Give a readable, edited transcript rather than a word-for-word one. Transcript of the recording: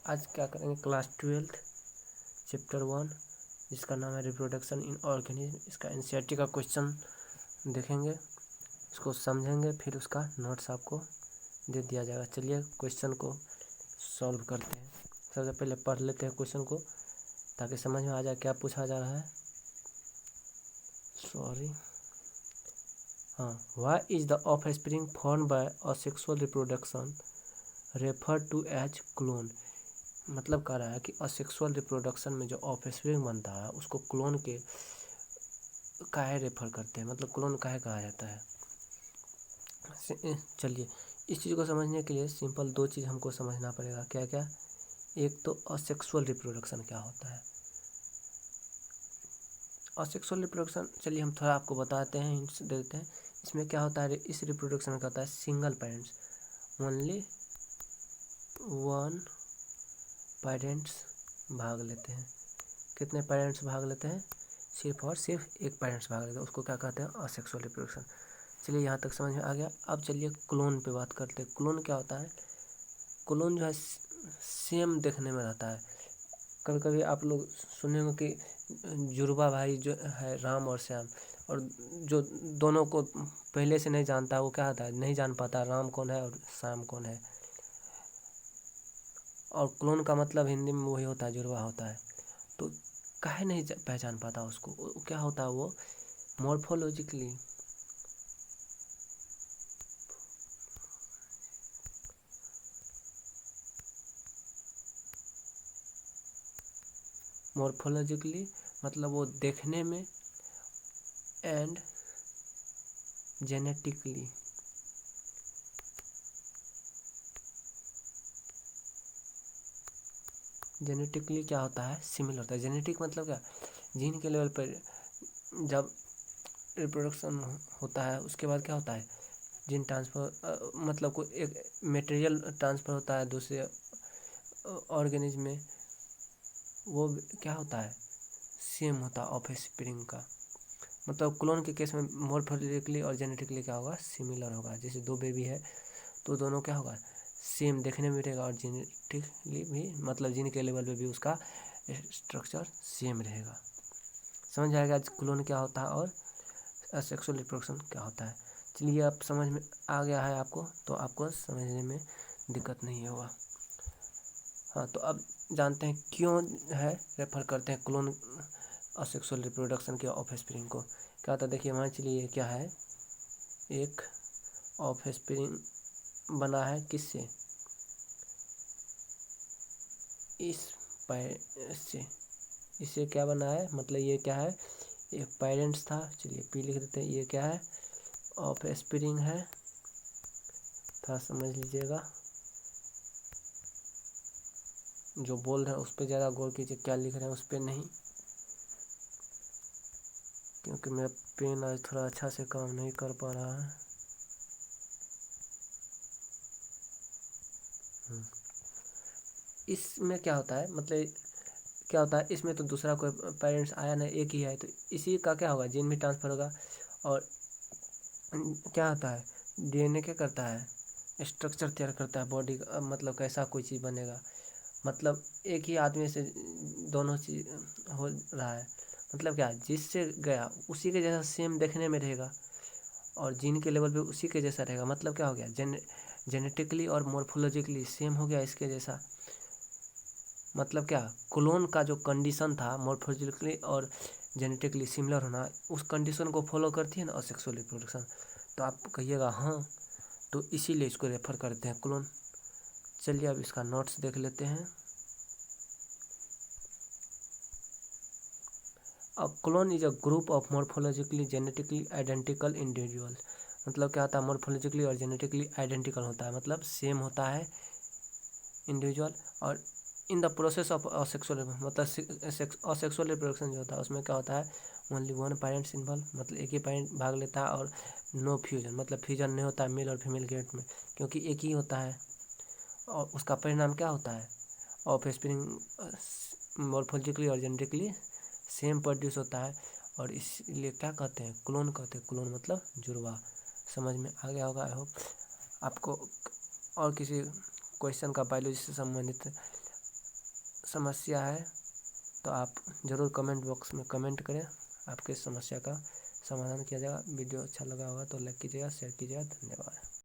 आज क्या करेंगे, क्लास 12 चैप्टर 1 जिसका नाम है रिप्रोडक्शन इन ऑर्गेनिज्म। इसका एनसीईआरटी का क्वेश्चन देखेंगे, इसको समझेंगे, फिर उसका नोट्स आपको दे दिया जाएगा। चलिए क्वेश्चन को सॉल्व करते हैं। सबसे पहले पढ़ लेते हैं क्वेश्चन को ताकि समझ में आ जाए क्या पूछा जा रहा है। What is the offspring form by asexual reproduction refer to as clone. मतलब कह रहा है कि असेक्सुअल रिप्रोडक्शन में जो ऑफस्प्रिंग बनता है उसको क्लोन के काहे रेफर करते हैं, मतलब क्लोन काहे कहा जाता है। चलिए इस चीज़ को समझने के लिए सिंपल दो चीज़ हमको समझना पड़ेगा। क्या क्या? एक तो असेक्सुअल रिप्रोडक्शन क्या होता है। असेक्सुअल रिप्रोडक्शन चलिए हम थोड़ा आपको बताते हैं, हिंट्स देते हैं। इसमें क्या होता है, इस रिप्रोडक्शन में क्या होता है, single parents, only one parents भाग लेते हैं। कितने पेरेंट्स भाग लेते हैं? सिर्फ और सिर्फ एक पेरेंट्स भाग लेते हैं, उसको क्या कहते हैं, असेक्सुअल रिप्रोडक्शन। चलिए यहाँ तक समझ में आ गया। अब चलिए क्लोन पे बात करते हैं। क्लोन क्या होता है? क्लोन जो है सेम देखने में रहता है। कभी कभी आप लोग सुने हो कि जुड़वा भाई जो है राम और श्याम, और जो दोनों को पहले से नहीं जानता वो क्या होता है, नहीं जान पाता राम कौन है और श्याम कौन है। और क्लोन का मतलब हिंदी में वही होता है, जुड़वा होता है। तो काहे नहीं पहचान पाता उसको, क्या होता है वो मॉर्फोलॉजिकली मतलब वो देखने में एंड जेनेटिकली क्या होता है, सिमिलर होता है। जेनेटिक मतलब क्या, जीन के लेवल पर जब रिप्रोडक्शन होता है उसके बाद क्या होता है, जीन ट्रांसफ़र, मतलब कोई एक मटेरियल ट्रांसफ़र होता है दूसरे ऑर्गेनिज्म में, वो क्या होता है, सेम होता है ऑफस्प्रिंग का। मतलब क्लोन के केस में मॉर्फोलॉजिकली और जेनेटिकली क्या होगा, सिमिलर होगा। जैसे दो बेबी है तो दोनों क्या होगा, सेम देखने में रहेगा, और जेनेटिकली भी मतलब जीन के लेवल पे भी उसका स्ट्रक्चर सेम रहेगा। समझ आएगा क्लोन क्या होता है और सेक्सुअल रिप्रोडक्शन क्या होता है। चलिए अब समझ में आ गया है आपको, तो आपको समझने में दिक्कत नहीं होगा। हाँ, तो अब जानते हैं क्यों है रेफर करते हैं क्लोन असेक्सुअल रिप्रोडक्शन के ऑफस्प्रिंग को। क्या होता है, देखिए मान चलिए क्या है, एक ऑफस्प्रिंग बना है किससे, इस पैर से। इससे क्या बना है, मतलब ये क्या है, एक पेरेंट्स था। चलिए पी लिख देते हैं। ये क्या है, ऑफस्प्रिंग है, थोड़ा समझ लीजिएगा। जो बोल रहे हैं उस पर ज़्यादा गौर कीजिए, क्या लिख रहे हैं उस पर नहीं, क्योंकि मेरा पेन आज थोड़ा अच्छा से काम नहीं कर पा रहा है। इसमें क्या होता है, मतलब क्या होता है, इसमें तो दूसरा कोई पेरेंट्स आया नहीं, एक ही है, तो इसी का क्या होगा, जीन भी ट्रांसफर होगा। और क्या होता है, डीएनए क्या करता है, स्ट्रक्चर तैयार करता है बॉडी का, मतलब कैसा कोई चीज़ बनेगा। मतलब एक ही आदमी से दोनों चीज़ हो रहा है, मतलब क्या, जिससे गया उसी के जैसा सेम देखने में रहेगा, और जीन के लेवल पे उसी के जैसा रहेगा। मतलब क्या हो गया, जेनेटिकली और मॉर्फोलॉजिकली सेम हो गया इसके जैसा। मतलब क्या, क्लोन का जो कंडीशन था मॉर्फोलॉजिकली और जेनेटिकली सिमिलर होना, उस कंडीशन को फॉलो करती है ना असेक्सुअल रिप्रोडक्शन। तो आप कहिएगा हाँ, तो इसीलिए इसको रेफर करते हैं क्लोन। चलिए अब इसका नोट्स देख लेते हैं। A clone is a group of morphologically genetically identical individuals। मतलब क्या होता है, मॉर्फोलॉजिकली और जेनेटिकली आइडेंटिकल होता है, मतलब सेम होता है इंडिविजुअल। और in the process of asexual, मतलब असेक्सुअल रिप्रोडक्शन जो होता है उसमें क्या होता है, ओनली वन पेरेंट्स इन्वॉल्व, मतलब एक ही पेरेंट भाग लेता है, और नो फ्यूजन, मतलब फ्यूजन नहीं होता है मेल और फीमेल गेट में, क्योंकि एक ही होता है। और उसका परिणाम क्या होता है, ऑफस्प्रिंग मॉर्फोलॉजिकली और जेनेटिकली सेम प्रोड्यूस होता है, और इसलिए क्या कहते हैं, क्लोन कहते हैं। क्लोन मतलब जुड़वा। समझ में आ गया होगा आई होप आपको। और किसी क्वेश्चन का बायोलॉजी से संबंधित समस्या है तो आप ज़रूर कमेंट बॉक्स में कमेंट करें, आपके समस्या का समाधान किया जाएगा। वीडियो अच्छा लगा होगा तो लाइक कीजिएगा, शेयर कीजिएगा। धन्यवाद।